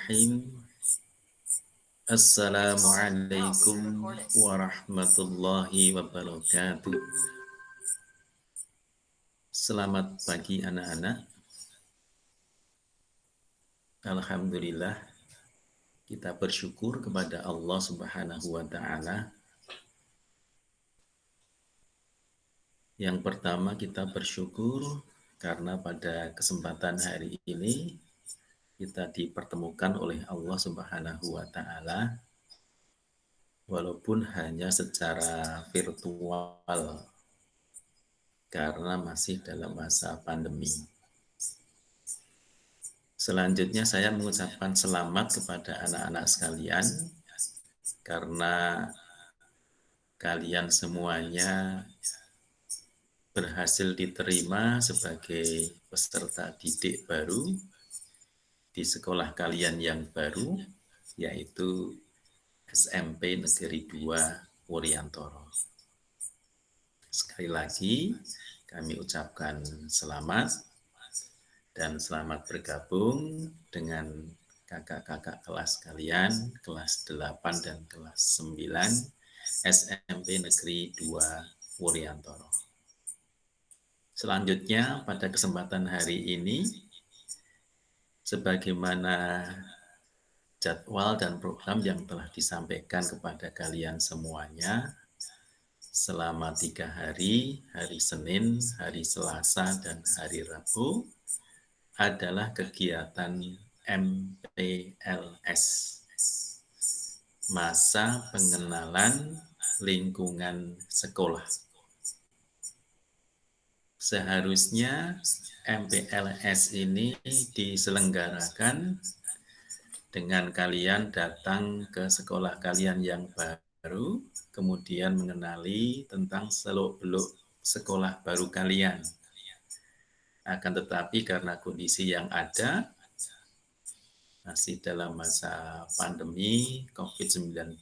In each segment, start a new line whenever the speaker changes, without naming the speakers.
Bismillahirrahmanirrahim. Assalamualaikum warahmatullahi wabarakatuh. Selamat pagi anak-anak. Alhamdulillah kita bersyukur kepada Allah Subhanahu wa taala. Yang pertama kita bersyukur karena pada kesempatan hari ini kita dipertemukan oleh Allah Subhanahu wa taala walaupun hanya secara virtual karena masih dalam masa pandemi. Selanjutnya saya mengucapkan selamat kepada anak-anak sekalian karena kalian semuanya berhasil diterima sebagai peserta didik baru di sekolah kalian yang baru, yaitu SMP Negeri 2 Wuryantoro. Sekali lagi kami ucapkan selamat dan selamat bergabung dengan kakak-kakak kelas kalian, kelas 8 dan kelas 9 SMP Negeri 2 Wuryantoro. Selanjutnya pada kesempatan hari ini, sebagaimana jadwal dan program yang telah disampaikan kepada kalian semuanya, selama 3 hari, hari Senin, hari Selasa, dan hari Rabu, adalah kegiatan MPLS, masa pengenalan lingkungan sekolah. Seharusnya MPLS ini diselenggarakan dengan kalian datang ke sekolah kalian yang baru, kemudian mengenali tentang seluk-beluk sekolah baru kalian. Akan tetapi karena kondisi yang ada, masih dalam masa pandemi COVID-19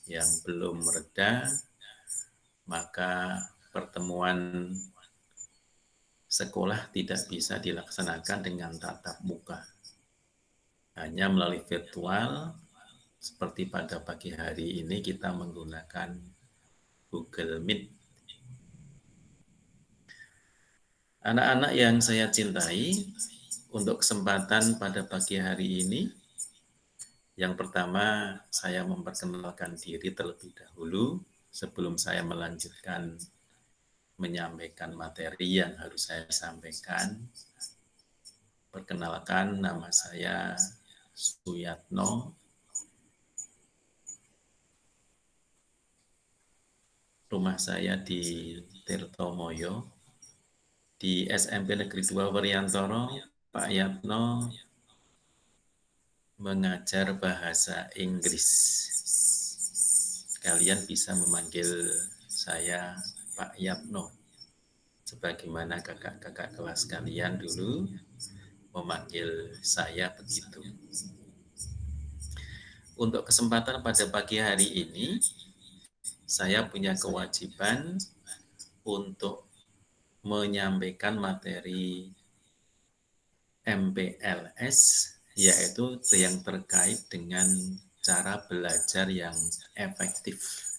yang belum mereda, maka pertemuan sekolah tidak bisa dilaksanakan dengan tatap muka. Hanya melalui virtual, seperti pada pagi hari ini kita menggunakan Google Meet. Anak-anak yang saya cintai, untuk kesempatan pada pagi hari ini, yang pertama saya memperkenalkan diri terlebih dahulu sebelum saya melanjutkan menyampaikan materi yang harus saya sampaikan. Perkenalkan, nama saya Suyatno. Rumah saya di Tirtomoyo, di SMP Negeri 2 Wuryantoro. Pak Yatno mengajar bahasa Inggris. Kalian bisa memanggil saya Pak Yatno, sebagaimana kakak-kakak kelas kalian dulu memanggil saya begitu. Untuk kesempatan pada pagi hari ini, saya punya kewajiban untuk menyampaikan materi MPLS, yaitu yang terkait dengan cara belajar yang efektif.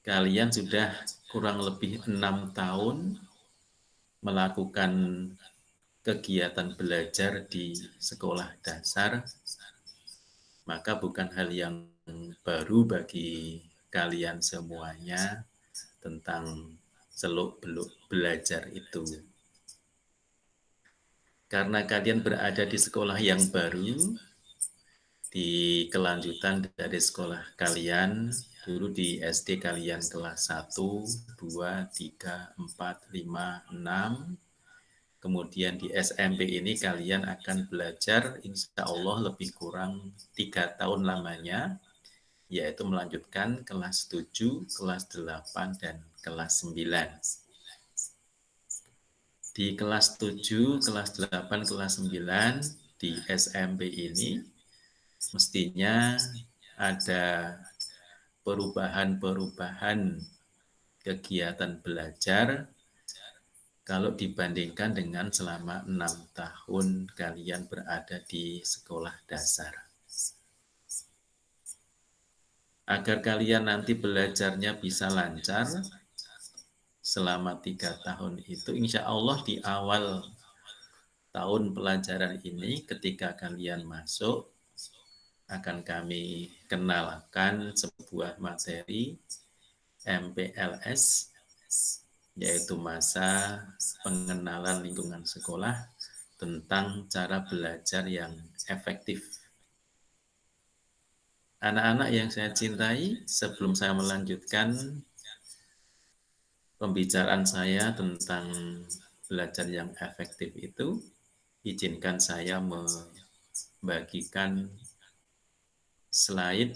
Kalian sudah kurang lebih 6 tahun melakukan kegiatan belajar di sekolah dasar, maka bukan hal yang baru bagi kalian semuanya tentang seluk-beluk belajar itu. Karena kalian berada di sekolah yang baru, di kelanjutan dari sekolah kalian, dulu di SD kalian kelas 1, 2, 3, 4, 5, 6, kemudian di SMP ini kalian akan belajar insya Allah lebih kurang 3 tahun lamanya, yaitu melanjutkan kelas 7, kelas 8, dan kelas 9. Di kelas 7, kelas 8, kelas 9 di SMP ini mestinya ada perubahan-perubahan kegiatan belajar kalau dibandingkan dengan selama 6 tahun kalian berada di sekolah dasar. Agar kalian nanti belajarnya bisa lancar, selama 3 tahun itu, insya Allah di awal tahun pelajaran ini ketika kalian masuk, akan kami kenalkan sebuah materi MPLS, yaitu masa pengenalan lingkungan sekolah tentang cara belajar yang efektif. Anak-anak yang saya cintai, sebelum saya melanjutkan pembicaraan saya tentang belajar yang efektif itu, izinkan saya membagikan slide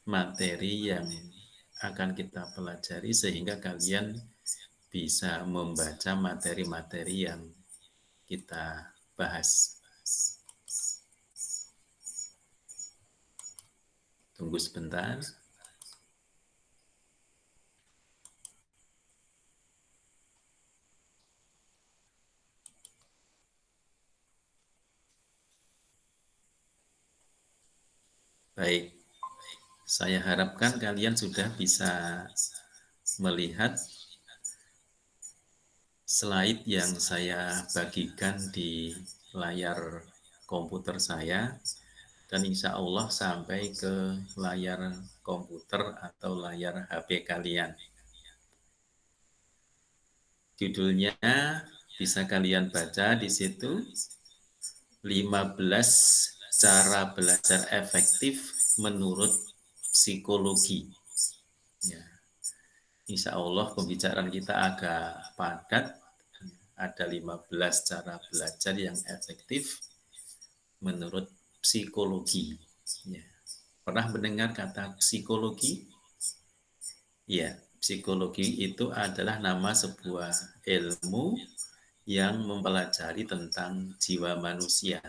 materi yang akan kita pelajari sehingga kalian bisa membaca materi-materi yang kita bahas. Tunggu sebentar. Baik, saya harapkan kalian sudah bisa melihat slide yang saya bagikan di layar komputer saya, dan insya Allah sampai ke layar komputer atau layar HP kalian. Judulnya bisa kalian baca di situ, 15 cara belajar efektif menurut psikologi. Ya. Insya Allah pembicaraan kita agak padat, ada 15 cara belajar yang efektif menurut psikologi. Ya. Pernah mendengar kata psikologi? Ya, psikologi itu adalah nama sebuah ilmu yang mempelajari tentang jiwa manusia.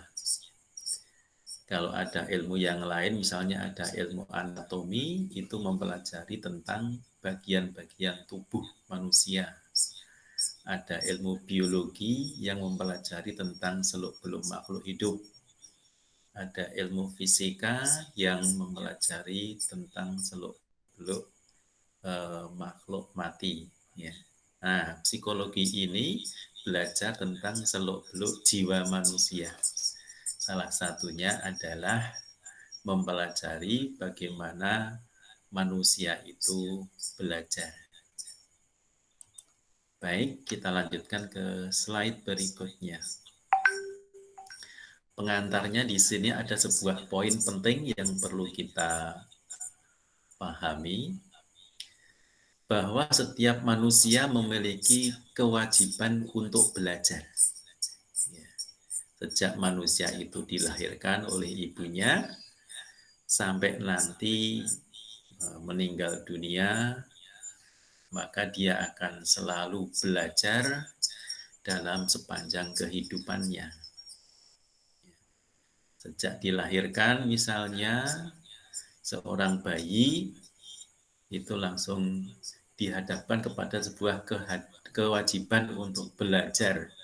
Kalau ada ilmu yang lain, misalnya ada ilmu anatomi, itu mempelajari tentang bagian-bagian tubuh manusia. Ada ilmu biologi yang mempelajari tentang seluk-beluk makhluk hidup. Ada ilmu fisika yang mempelajari tentang seluk-beluk makhluk mati. Ya. Nah, psikologi ini belajar tentang seluk-beluk jiwa manusia. Salah satunya adalah mempelajari bagaimana manusia itu belajar. Baik, kita lanjutkan ke slide berikutnya. Pengantarnya di sini ada sebuah poin penting yang perlu kita pahami, bahwa setiap manusia memiliki kewajiban untuk belajar. Sejak manusia itu dilahirkan oleh ibunya, sampai nanti meninggal dunia, maka dia akan selalu belajar dalam sepanjang kehidupannya. Sejak dilahirkan misalnya, seorang bayi itu langsung dihadapkan kepada sebuah kewajiban untuk belajar.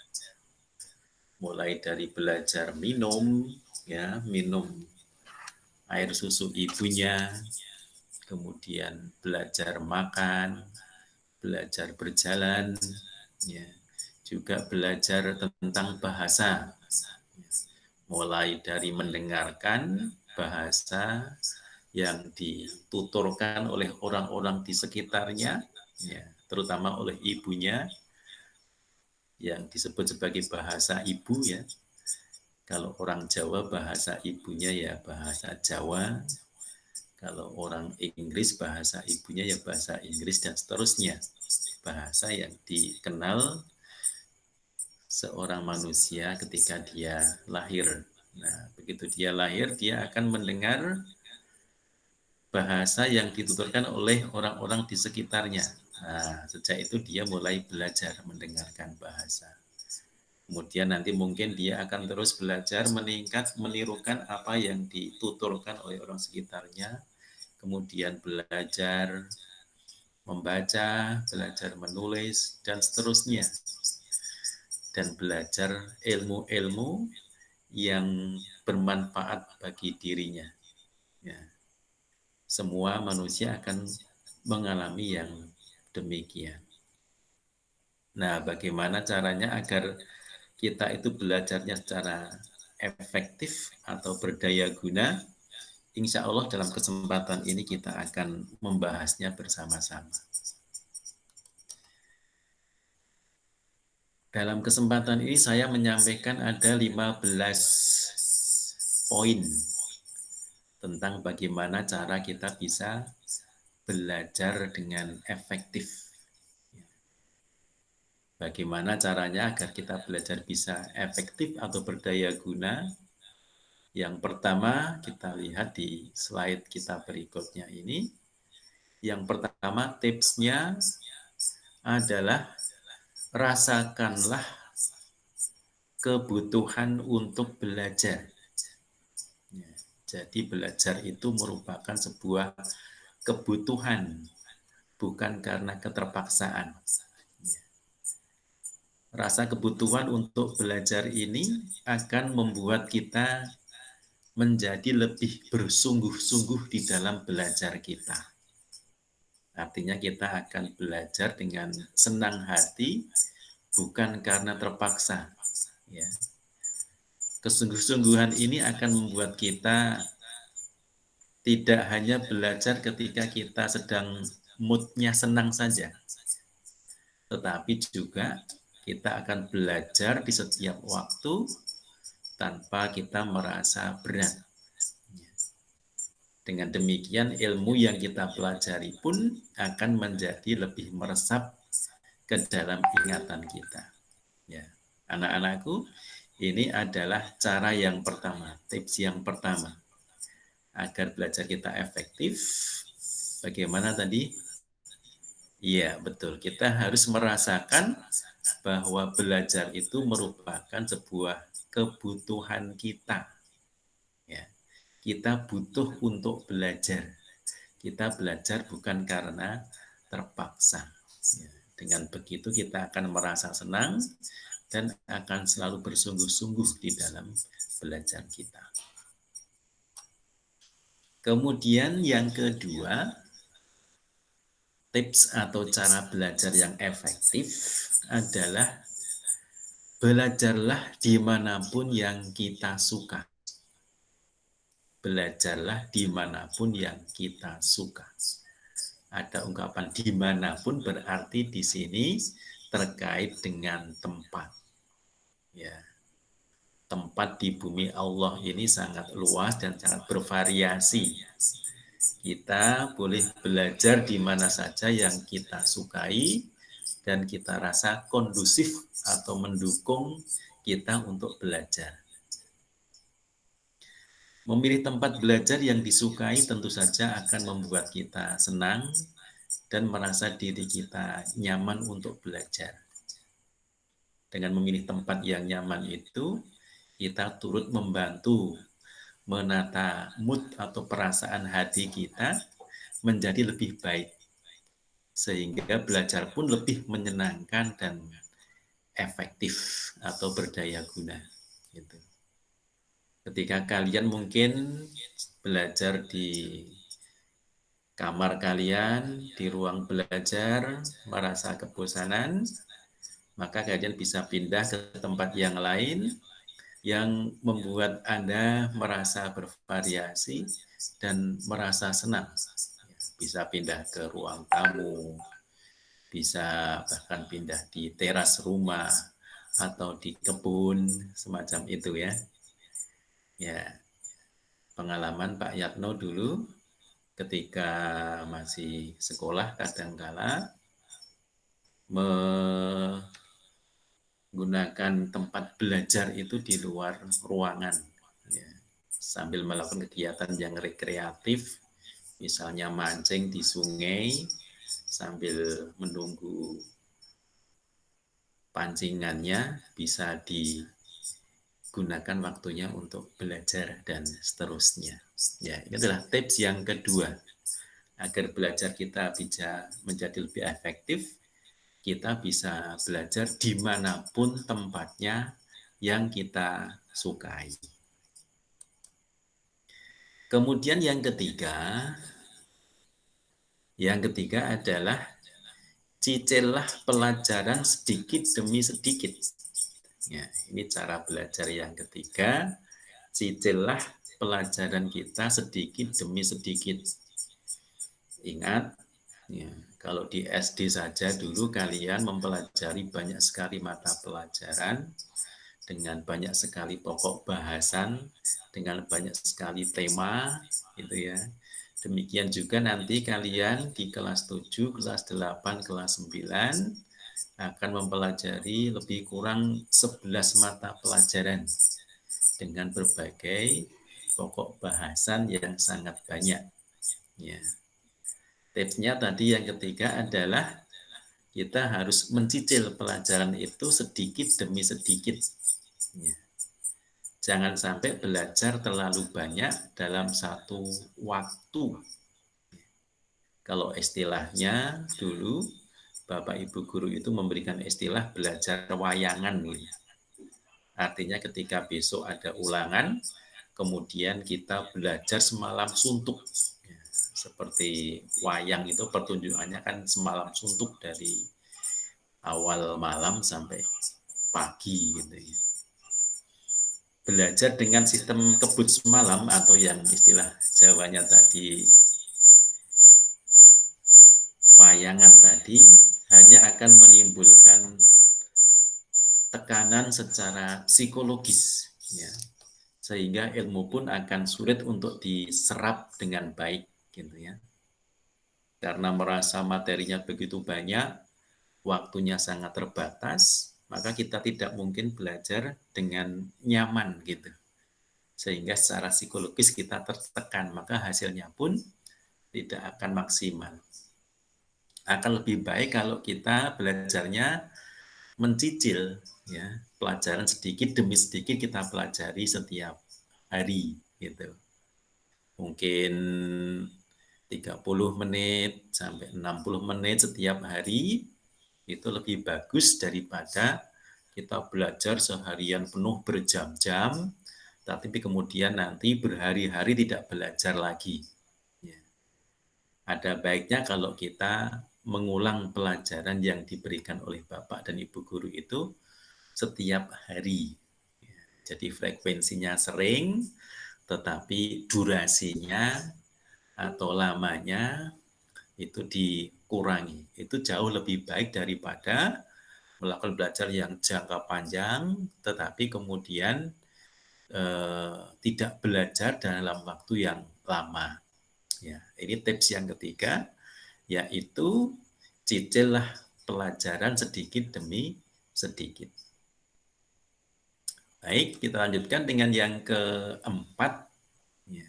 Mulai dari belajar minum, ya, minum air susu ibunya, kemudian belajar makan, belajar berjalan, ya, juga belajar tentang bahasa, mulai dari mendengarkan bahasa yang dituturkan oleh orang-orang di sekitarnya, ya, terutama oleh ibunya, yang disebut sebagai bahasa ibu, ya. Kalau orang Jawa bahasa ibunya ya bahasa Jawa, kalau orang Inggris bahasa ibunya ya bahasa Inggris, dan seterusnya. Bahasa yang dikenal seorang manusia ketika dia lahir. Nah, begitu dia lahir, dia akan mendengar bahasa yang dituturkan oleh orang-orang di sekitarnya. Nah, sejak itu dia mulai belajar mendengarkan bahasa. Kemudian nanti mungkin dia akan terus belajar meningkat, menirukan apa yang dituturkan oleh orang sekitarnya. Kemudian belajar membaca, belajar menulis, dan seterusnya. dan belajar ilmu-ilmu yang bermanfaat bagi dirinya. Ya. Semua manusia akan mengalami yang demikian. Nah, bagaimana caranya agar kita itu belajarnya secara efektif atau berdaya guna? Insya Allah dalam kesempatan ini kita akan membahasnya bersama-sama. Dalam kesempatan ini saya menyampaikan ada 15 poin tentang bagaimana cara kita bisa belajar dengan efektif. Bagaimana caranya agar kita belajar bisa efektif atau berdaya guna? Yang pertama kita lihat di slide kita berikutnya ini. Yang pertama tipsnya adalah rasakanlah kebutuhan untuk belajar. Ya, jadi belajar itu merupakan sebuah kebutuhan, bukan karena keterpaksaan. Ya. Rasa kebutuhan untuk belajar ini akan membuat kita menjadi lebih bersungguh-sungguh di dalam belajar kita. Artinya kita akan belajar dengan senang hati, bukan karena terpaksa. Ya. Kesungguh-sungguhan ini akan membuat kita tidak hanya belajar ketika kita sedang moodnya senang saja, tetapi juga kita akan belajar di setiap waktu tanpa kita merasa berat. Dengan demikian ilmu yang kita pelajari pun akan menjadi lebih meresap ke dalam ingatan kita. Ya, anak-anakku, ini adalah cara yang pertama, tips yang pertama. Agar belajar kita efektif, bagaimana tadi? Iya, betul. Kita harus merasakan bahwa belajar itu merupakan sebuah kebutuhan kita. Ya, kita butuh untuk belajar. Kita belajar bukan karena terpaksa. Ya, dengan begitu kita akan merasa senang dan akan selalu bersungguh-sungguh di dalam belajar kita. Kemudian yang kedua, tips atau cara belajar yang efektif adalah belajarlah dimanapun yang kita suka. Belajarlah dimanapun yang kita suka. Ada ungkapan dimanapun berarti di sini terkait dengan tempat. Ya, tempat di bumi Allah ini sangat luas dan sangat bervariasi. Kita boleh belajar di mana saja yang kita sukai dan kita rasa kondusif atau mendukung kita untuk belajar. Memilih tempat belajar yang disukai tentu saja akan membuat kita senang dan merasa diri kita nyaman untuk belajar. Dengan memilih tempat yang nyaman itu, kita turut membantu menata mood atau perasaan hati kita menjadi lebih baik. Sehingga belajar pun lebih menyenangkan dan efektif atau berdaya guna. Gitu. Ketika kalian mungkin belajar di kamar kalian, di ruang belajar, merasa kebosanan, maka kalian bisa pindah ke tempat yang lain yang membuat Anda merasa bervariasi dan merasa senang. Bisa pindah ke ruang tamu, bisa bahkan pindah di teras rumah atau di kebun, semacam itu ya. Ya, pengalaman Pak Yatno dulu ketika masih sekolah kadangkala menggunakan tempat belajar itu di luar ruangan ya, sambil melakukan kegiatan yang rekreatif, misalnya mancing di sungai sambil menunggu pancingannya bisa digunakan waktunya untuk belajar dan seterusnya. Ya, ini adalah tips yang kedua agar belajar kita bisa menjadi lebih efektif. kita bisa belajar dimanapun tempatnya yang kita sukai. Kemudian yang ketiga adalah cicillah pelajaran sedikit demi sedikit. Ya, ini cara belajar yang ketiga, cicillah pelajaran kita sedikit demi sedikit. Ingat, ya, kalau di SD saja dulu kalian mempelajari banyak sekali mata pelajaran, dengan banyak sekali pokok bahasan, dengan banyak sekali tema, gitu ya. Demikian juga nanti kalian di kelas 7, kelas 8, kelas 9 akan mempelajari lebih kurang 11 mata pelajaran dengan berbagai pokok bahasan yang sangat banyak. Ya. Tipsnya tadi yang ketiga adalah kita harus mencicil pelajaran itu sedikit demi sedikit. Ya. Jangan sampai belajar terlalu banyak dalam satu waktu. Kalau istilahnya dulu, Bapak Ibu guru itu memberikan istilah belajar wayangan. Gitu. Artinya ketika besok ada ulangan, kemudian kita belajar semalam suntuk. Ya, seperti wayang itu pertunjukannya kan semalam suntuk dari awal malam sampai pagi gitu ya. Belajar dengan sistem kebut semalam atau yang istilah Jawanya tadi wayangan tadi hanya akan menimbulkan tekanan secara psikologis ya, sehingga ilmu pun akan sulit untuk diserap dengan baik gitu ya. Karena merasa materinya begitu banyak, waktunya sangat terbatas, maka kita tidak mungkin belajar dengan nyaman gitu. Sehingga secara psikologis kita tertekan, maka hasilnya pun tidak akan maksimal. Akan lebih baik kalau kita belajarnya mencicil ya, pelajaran sedikit demi sedikit kita pelajari setiap hari gitu. Mungkin 30 menit sampai 60 menit setiap hari itu lebih bagus daripada kita belajar seharian penuh berjam-jam tapi kemudian nanti berhari-hari tidak belajar lagi. Ya. Ada baiknya kalau kita mengulang pelajaran yang diberikan oleh Bapak dan Ibu guru itu setiap hari. Jadi frekuensinya sering, tetapi durasinya atau lamanya itu dikurangi. Itu jauh lebih baik daripada melakukan belajar yang jangka panjang, tetapi kemudian tidak belajar dalam waktu yang lama. Ya, ini tips yang ketiga, yaitu cicillah pelajaran sedikit demi sedikit. Baik, kita lanjutkan dengan yang keempat. Ya.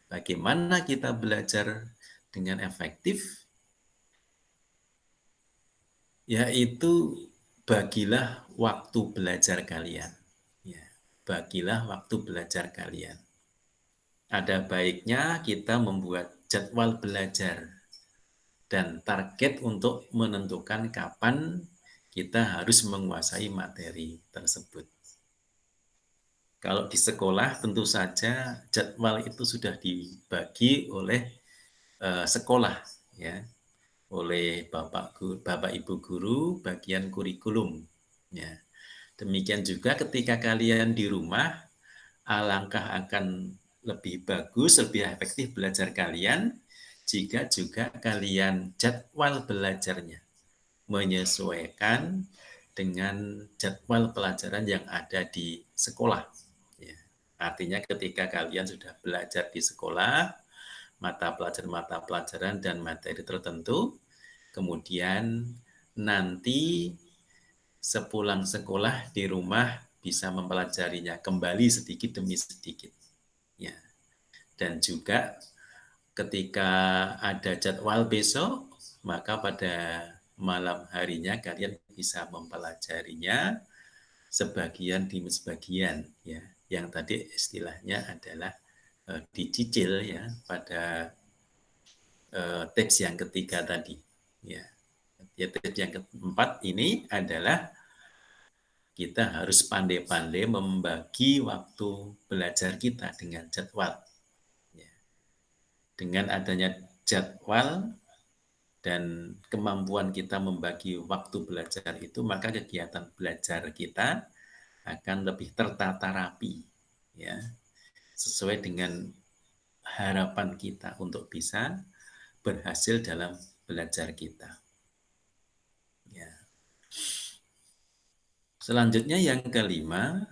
Bagaimana kita belajar dengan efektif? Yaitu bagilah waktu belajar kalian. Ya, bagilah waktu belajar kalian. Ada baiknya kita membuat jadwal belajar dan target untuk menentukan kapan kita harus menguasai materi tersebut. Kalau di sekolah tentu saja jadwal itu sudah dibagi oleh sekolah ya, oleh Bapak Ibu guru bagian kurikulum ya. Demikian juga ketika kalian di rumah, alangkah akan lebih bagus, lebih efektif belajar kalian jika juga kalian jadwal belajarnya menyesuaikan dengan jadwal pelajaran yang ada di sekolah. Ya. Artinya ketika kalian sudah belajar di sekolah, mata pelajaran dan materi tertentu, kemudian nanti sepulang sekolah di rumah bisa mempelajarinya kembali sedikit demi sedikit. Ya. Dan juga ketika ada jadwal besok, maka pada malam harinya kalian bisa mempelajarinya sebagian demi sebagian ya. Yang tadi istilahnya adalah dicicil ya pada tips yang ketiga tadi ya. Ya, tips yang keempat ini adalah kita harus pandai-pandai membagi waktu belajar kita dengan jadwal. Ya. Dengan adanya jadwal dan kemampuan kita membagi waktu belajar itu, maka kegiatan belajar kita akan lebih tertata rapi, ya, sesuai dengan harapan kita untuk bisa berhasil dalam belajar kita. Ya. Selanjutnya yang kelima,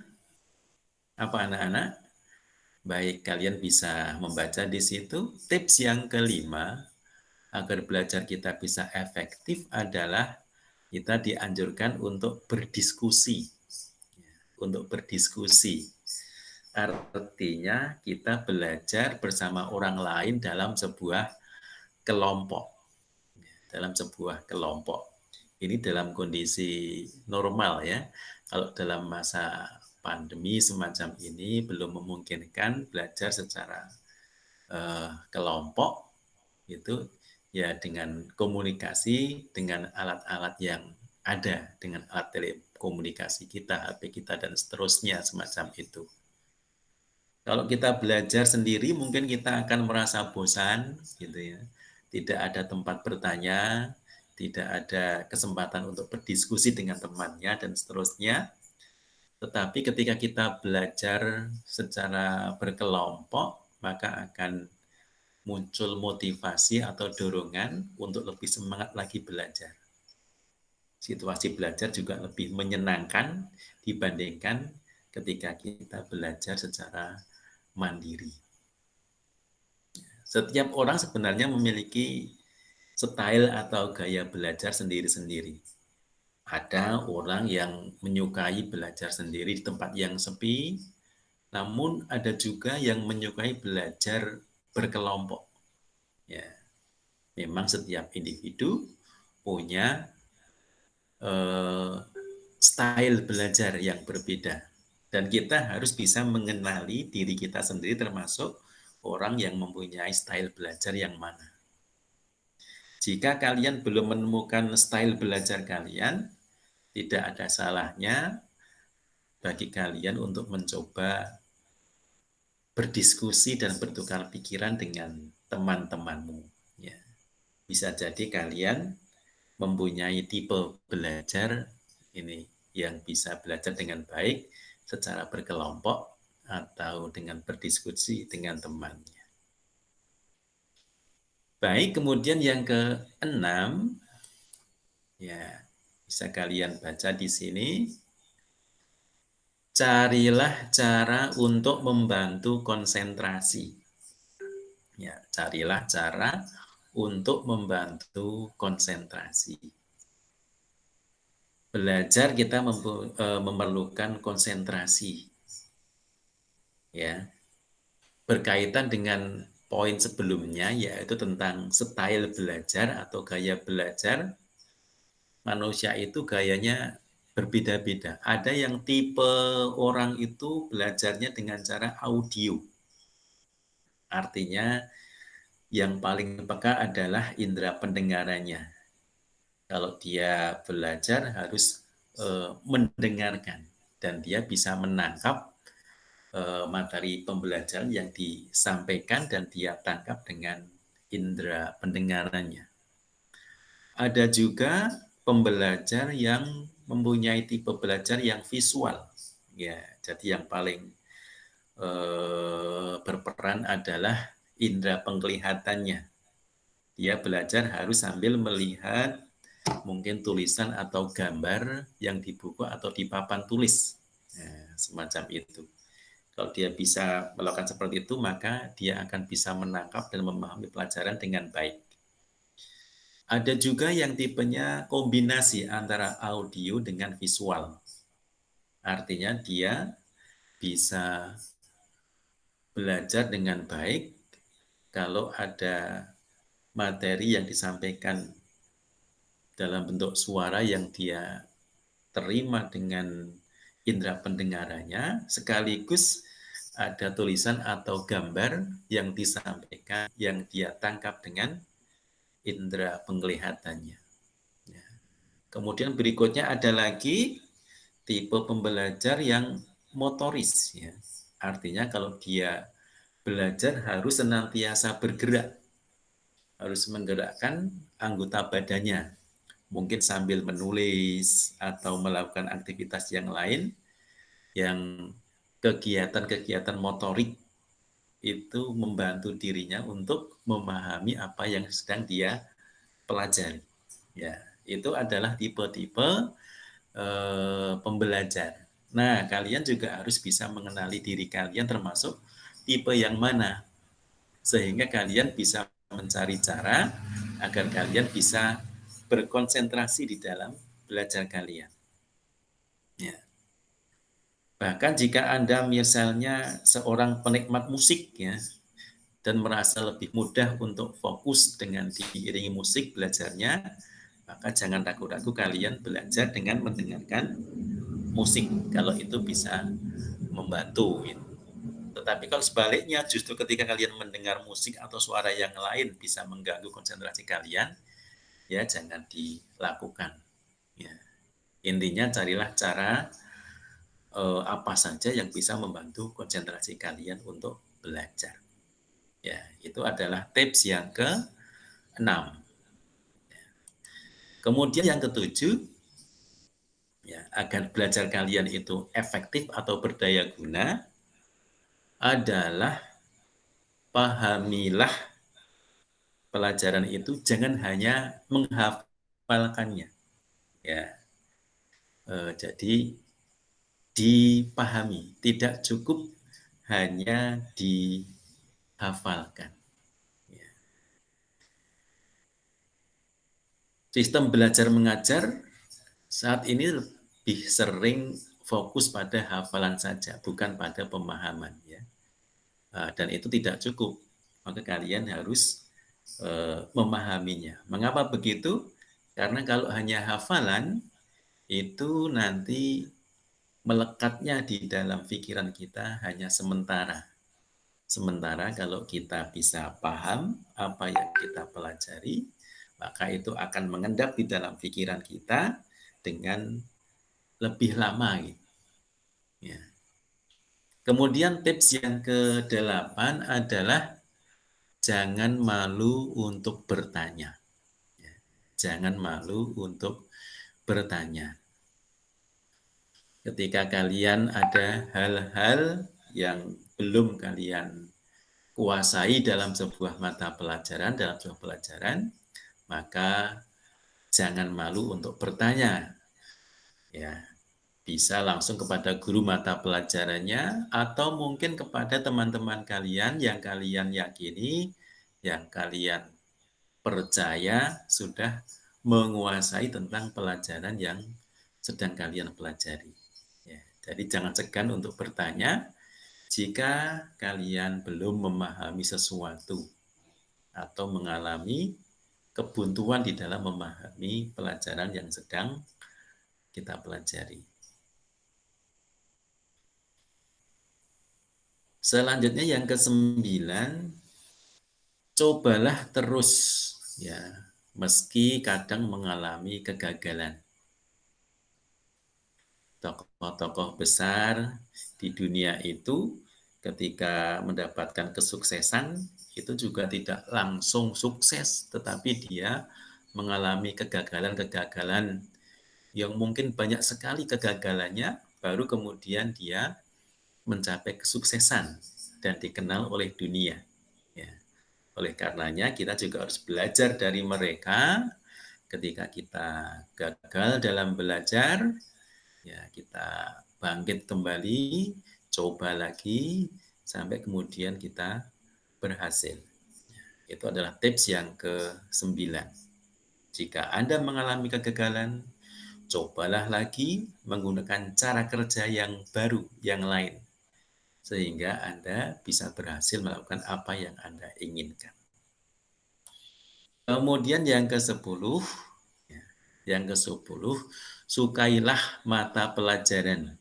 apa anak-anak? Baik, kalian bisa membaca di situ. Tips yang kelima, agar belajar kita bisa efektif adalah kita dianjurkan untuk berdiskusi. Untuk berdiskusi. Artinya kita belajar bersama orang lain dalam sebuah kelompok. Dalam sebuah kelompok. Ini dalam kondisi normal ya. Kalau dalam masa pandemi semacam ini belum memungkinkan belajar secara kelompok, itu ya dengan komunikasi dengan alat-alat yang ada, dengan alat telekomunikasi kita, HP kita dan seterusnya semacam itu. Kalau kita belajar sendiri mungkin kita akan merasa bosan gitu ya. Tidak ada tempat bertanya, tidak ada kesempatan untuk berdiskusi dengan temannya dan seterusnya. Tetapi ketika kita belajar secara berkelompok, maka akan muncul motivasi atau dorongan untuk lebih semangat lagi belajar. Situasi belajar juga lebih menyenangkan dibandingkan ketika kita belajar secara mandiri. Setiap orang sebenarnya memiliki style atau gaya belajar sendiri-sendiri. Ada orang yang menyukai belajar sendiri di tempat yang sepi, namun ada juga yang menyukai belajar berkelompok. Ya, memang setiap individu punya style belajar yang berbeda. Dan kita harus bisa mengenali diri kita sendiri termasuk orang yang mempunyai style belajar yang mana. Jika kalian belum menemukan style belajar kalian, tidak ada salahnya bagi kalian untuk mencoba berdiskusi dan bertukar pikiran dengan teman-temanmu. Ya. Bisa jadi kalian mempunyai tipe belajar ini yang bisa belajar dengan baik secara berkelompok atau dengan berdiskusi dengan temannya. Baik, kemudian yang keenam, ya bisa kalian baca di sini. Carilah cara untuk membantu konsentrasi. Ya, carilah cara untuk membantu konsentrasi. Belajar kita memerlukan konsentrasi. Ya. Berkaitan dengan poin sebelumnya yaitu tentang style belajar atau gaya belajar. Manusia itu gayanya berbeda-beda. Ada yang tipe orang itu belajarnya dengan cara audio. Artinya yang paling peka adalah indera pendengarannya. Kalau dia belajar harus mendengarkan dan dia bisa menangkap materi pembelajaran yang disampaikan dan dia tangkap dengan indera pendengarannya. Ada juga pembelajar yang mempunyai tipe belajar yang visual. Ya, jadi yang paling berperan adalah indera penglihatannya. Dia belajar harus sambil melihat mungkin tulisan atau gambar yang di buku atau di papan tulis. Nah, semacam itu. Kalau dia bisa melakukan seperti itu, maka dia akan bisa menangkap dan memahami pelajaran dengan baik. Ada juga yang tipenya kombinasi antara audio dengan visual. Artinya dia bisa belajar dengan baik kalau ada materi yang disampaikan dalam bentuk suara yang dia terima dengan indera pendengarannya, sekaligus ada tulisan atau gambar yang disampaikan, yang dia tangkap dengan indera penglihatannya. Kemudian berikutnya ada lagi tipe pembelajar yang motoris ya. Artinya kalau dia belajar harus senantiasa bergerak, harus menggerakkan anggota badannya, mungkin sambil menulis atau melakukan aktivitas yang lain yang kegiatan-kegiatan motorik itu membantu dirinya untuk memahami apa yang sedang dia pelajari. Ya, itu adalah tipe-tipe pembelajar. Nah, kalian juga harus bisa mengenali diri kalian termasuk tipe yang mana, sehingga kalian bisa mencari cara agar kalian bisa berkonsentrasi di dalam belajar kalian. Ya. Bahkan jika Anda misalnya seorang penikmat musik ya, dan merasa lebih mudah untuk fokus dengan diiringi musik belajarnya, maka jangan ragu-ragu kalian belajar dengan mendengarkan musik kalau itu bisa membantu. Tetapi kalau sebaliknya, justru ketika kalian mendengar musik atau suara yang lain bisa mengganggu konsentrasi kalian, ya jangan dilakukan. Ya. Intinya carilah cara apa saja yang bisa membantu konsentrasi kalian untuk belajar. Ya, itu adalah tips yang ke-6. Kemudian yang ketujuh, ya, agar belajar kalian itu efektif atau berdaya guna adalah pahamilah pelajaran itu jangan hanya menghafalkannya. Ya, jadi dipahami, tidak cukup hanya dihafalkan. Ya. Sistem belajar mengajar saat ini lebih sering fokus pada hafalan saja, bukan pada pemahaman. Ya. Dan itu tidak cukup. Maka kalian harus memahaminya. Mengapa begitu? Karena kalau hanya hafalan, itu nanti melekatnya di dalam pikiran kita hanya sementara. Sementara kalau kita bisa paham apa yang kita pelajari, maka itu akan mengendap di dalam pikiran kita dengan lebih lama. Gitu. Ya. Kemudian tips yang ke-8 adalah jangan malu untuk bertanya. Ya. Jangan malu untuk bertanya. Ketika kalian ada hal-hal yang belum kalian kuasai dalam sebuah mata pelajaran, dalam sebuah pelajaran, maka jangan malu untuk bertanya. Ya, bisa langsung kepada guru mata pelajarannya atau mungkin kepada teman-teman kalian yang kalian yakini, yang kalian percaya sudah menguasai tentang pelajaran yang sedang kalian pelajari. Ya, jadi jangan segan untuk bertanya jika kalian belum memahami sesuatu atau mengalami kebuntuan di dalam memahami pelajaran yang sedang kita pelajari. Selanjutnya yang ke-9, cobalah terus ya, meski kadang mengalami kegagalan. Tokoh-tokoh besar di dunia itu ketika mendapatkan kesuksesan itu juga tidak langsung sukses, tetapi dia mengalami kegagalan-kegagalan yang mungkin banyak sekali kegagalannya, baru kemudian dia mencapai kesuksesan dan dikenal oleh dunia. Ya. Oleh karenanya kita juga harus belajar dari mereka ketika kita gagal dalam belajar, ya kita bangkit kembali, coba lagi, sampai kemudian kita berhasil. Itu adalah tips yang ke-9. Jika Anda mengalami kegagalan, cobalah lagi menggunakan cara kerja yang baru, yang lain. Sehingga Anda bisa berhasil melakukan apa yang Anda inginkan. Kemudian yang ke-10, sukailah mata pelajaran.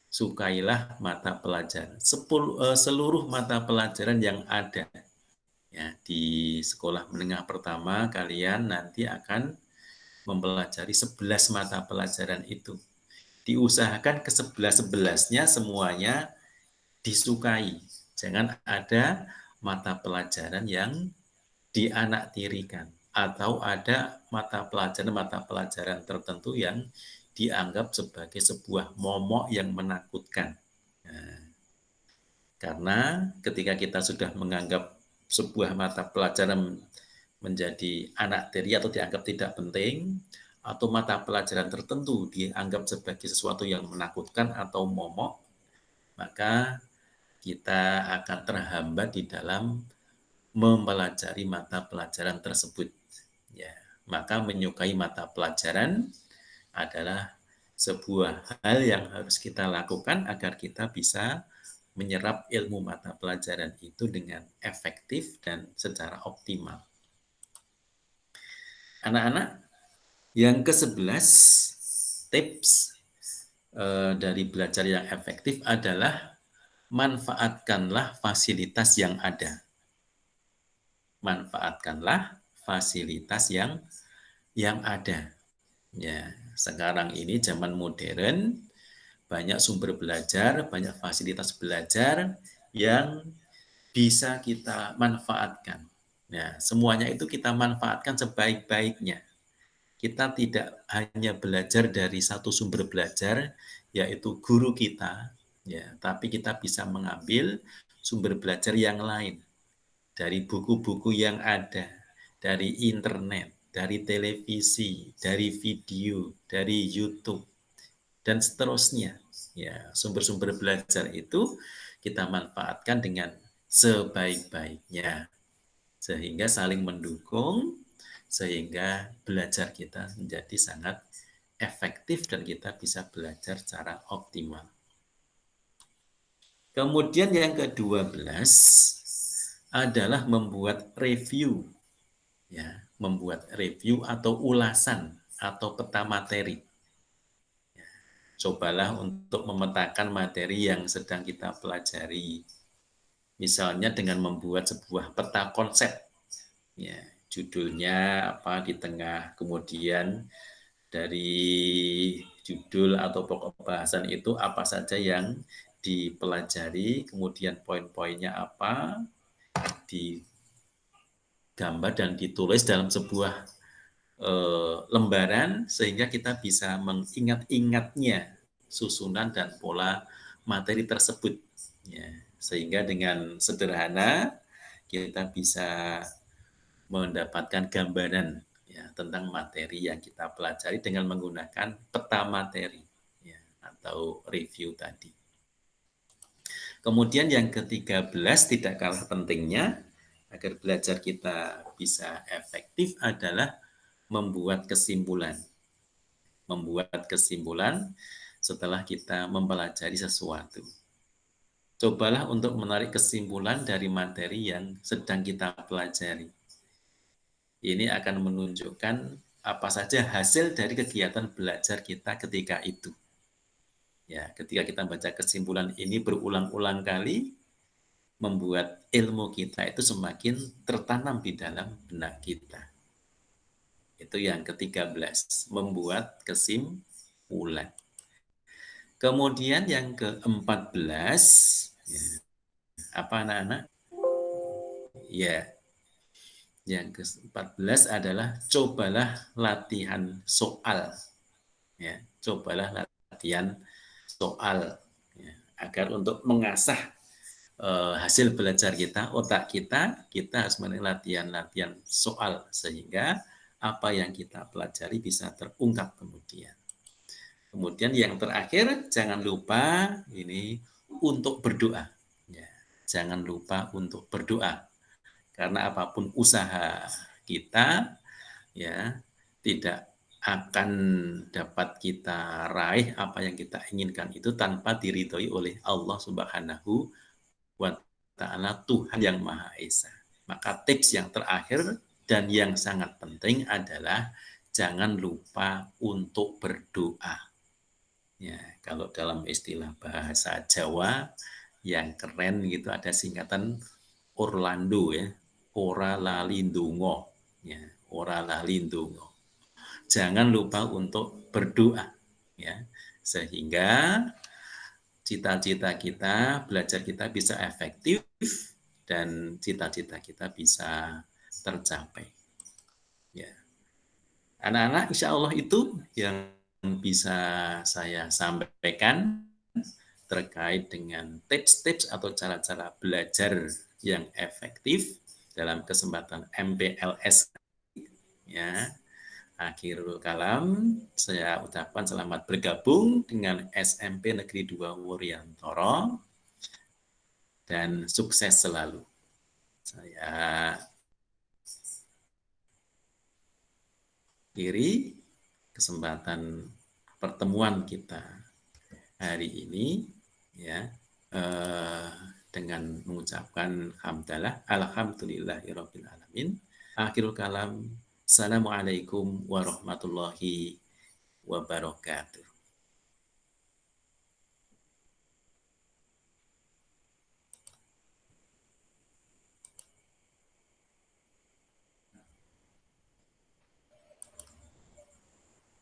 Sukailah mata pelajaran. Seluruh mata pelajaran yang ada ya, di sekolah menengah pertama kalian nanti akan mempelajari 11 mata pelajaran itu. Diusahakan ke-11-11-nya semuanya disukai. Jangan ada mata pelajaran yang dianaktirikan atau ada mata pelajaran tertentu yang dianggap sebagai sebuah momok yang menakutkan. Nah, karena ketika kita sudah menganggap sebuah mata pelajaran menjadi anaktiri atau dianggap tidak penting, atau mata pelajaran tertentu dianggap sebagai sesuatu yang menakutkan atau momok, maka kita akan terhambat di dalam mempelajari mata pelajaran tersebut. Ya, maka menyukai mata pelajaran adalah sebuah hal yang harus kita lakukan agar kita bisa menyerap ilmu mata pelajaran itu dengan efektif dan secara optimal. Anak-anak, yang ke-11 tips dari belajar yang efektif adalah manfaatkanlah fasilitas yang ada. Manfaatkanlah fasilitas yang ada. Ya, sekarang ini zaman modern, banyak sumber belajar, banyak fasilitas belajar yang bisa kita manfaatkan. Nah, semuanya itu kita manfaatkan sebaik-baiknya. Kita tidak hanya belajar dari satu sumber belajar, yaitu guru kita, ya, tapi kita bisa mengambil sumber belajar yang lain dari buku-buku yang ada, dari internet, dari televisi, dari video, dari YouTube, dan seterusnya. Ya, sumber-sumber belajar itu kita manfaatkan dengan sebaik-baiknya, sehingga saling mendukung, sehingga belajar kita menjadi sangat efektif dan kita bisa belajar secara optimal. Kemudian yang ke-12 adalah membuat review, ya, membuat review atau ulasan atau peta materi. Ya, cobalah untuk memetakan materi yang sedang kita pelajari. Misalnya dengan membuat sebuah peta konsep, ya, judulnya apa di tengah, kemudian dari judul atau pokok bahasan itu apa saja yang dipelajari, kemudian poin-poinnya apa, digambar dan ditulis dalam sebuah lembaran sehingga kita bisa mengingat-ingatnya susunan dan pola materi tersebut. Ya, sehingga dengan sederhana kita bisa mendapatkan gambaran ya, tentang materi yang kita pelajari dengan menggunakan peta materi ya, atau review tadi. Kemudian yang ke-13 tidak kalah pentingnya agar belajar kita bisa efektif adalah membuat kesimpulan. Membuat kesimpulan setelah kita mempelajari sesuatu. Cobalah untuk menarik kesimpulan dari materi yang sedang kita pelajari. Ini akan menunjukkan apa saja hasil dari kegiatan belajar kita ketika itu. Ya, ketika kita baca kesimpulan ini berulang-ulang kali, membuat ilmu kita itu semakin tertanam di dalam benak kita. Itu yang ke-13, membuat kesimpulan. Kemudian yang ke-14, ya, apa anak-anak? Ya, yang ke-14 adalah cobalah latihan soal. Ya, cobalah latihan soal ya, agar untuk mengasah hasil belajar kita, otak kita harus melakukan latihan soal sehingga apa yang kita pelajari bisa terungkap kemudian. Kemudian yang terakhir, jangan lupa ini untuk berdoa. Ya, jangan lupa untuk berdoa. Karena apapun usaha kita, ya tidak akan dapat kita raih apa yang kita inginkan itu tanpa diridhoi oleh Allah Subhanahu wa Ta'ala, Tuhan yang Maha Esa. Maka tips yang terakhir dan yang sangat penting adalah jangan lupa untuk berdoa. Ya, kalau dalam istilah bahasa Jawa yang keren gitu ada singkatan Orlando ya, ora lali ndonga. Ya, ora lali ndonga. jangan lupa untuk berdoa, ya, sehingga cita-cita kita, belajar kita bisa efektif dan cita-cita kita bisa tercapai. Ya, anak-anak, insya Allah itu yang bisa saya sampaikan terkait dengan tips-tips atau cara-cara belajar yang efektif dalam kesempatan MPLS. Ya, akhirul kalam, saya ucapkan selamat bergabung dengan SMP Negeri 2 Wuryantoro dan sukses selalu. Saya akhiri kesempatan pertemuan kita hari ini, ya, dengan mengucapkan hamdalah, alhamdulillahirabbil alamin. Akhirul kalam, assalamualaikum warahmatullahi wabarakatuh.